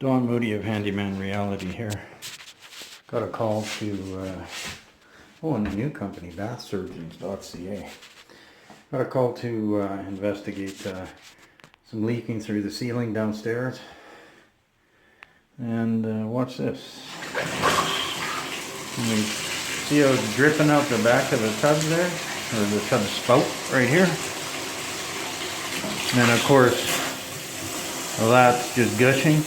Don Moody of Handyman Reality here. Got a call to, a new company, bathsurgeons.ca. Got a call to investigate some leaking through the ceiling downstairs. And watch this. Can you see how it's dripping out the back of the tub there? Or the tub spout right here? And then of course, well, that's just gushing.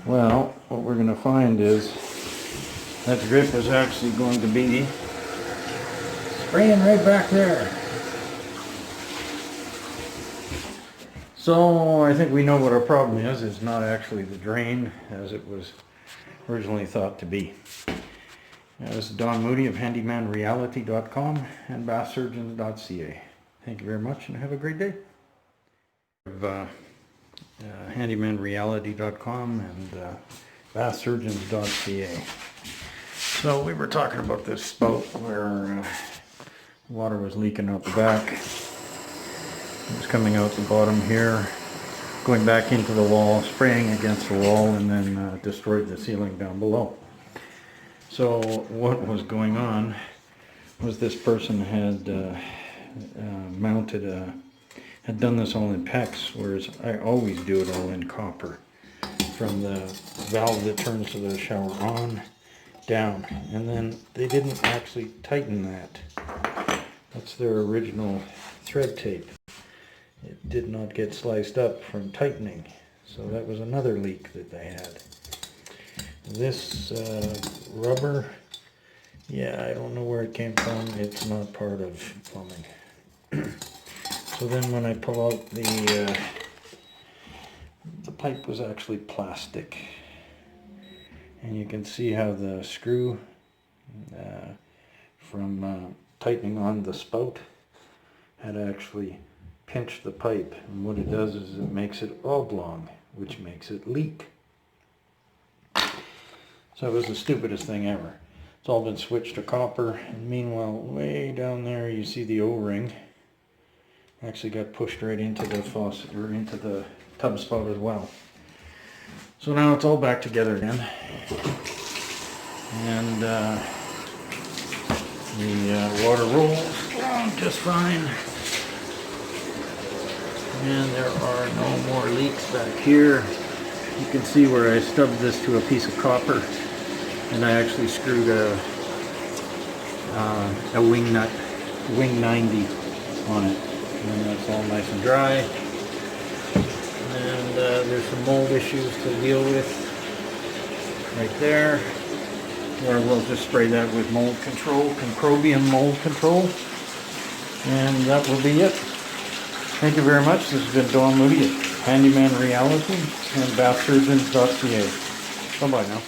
Well, what we're going to find is that drip is actually going to be spraying right back there. So I think we know what our problem is. It's not actually the drain as it was originally thought to be. This is Don Moody of handymanreality.com and bathsurgeons.ca. Thank you very much and have a great day. Handymanreality.com and bathsurgeons.ca. So we were talking about this spout where water was leaking out the back. It was coming out the bottom here, going back into the wall, spraying against the wall, and then destroyed the ceiling down below. So what was going on was this person had had done this all in PEX, whereas I always do it all in copper, from the valve that turns the shower on down. And then they didn't actually tighten that. That's their original thread tape. It did not get sliced up from tightening, so that was another leak that they had. This rubber, yeah, I don't know where it came from. It's not part of plumbing. So then when I pull out the pipe was actually plastic, and you can see how the screw from tightening on the spout had actually pinched the pipe, and what it does is it makes it oblong, which makes it leak. So it was the stupidest thing ever. It's all been switched to copper, and meanwhile way down there you see the O-ring actually got pushed right into the faucet, or into the tub spout as well. So now it's all back together again, and the water rolls along just fine, and there are no more leaks back here. You can see where I stubbed this to a piece of copper, and I actually screwed a wing nut, wing 90 on it. And that's all nice and dry. And there's some mold issues to deal with right there, where we'll just spray that with mold control, Concrobium mold control, and that will be it. Thank you very much. This has been Don Moody at Handyman Reality and bathsurgeons.ca. Bye-bye now.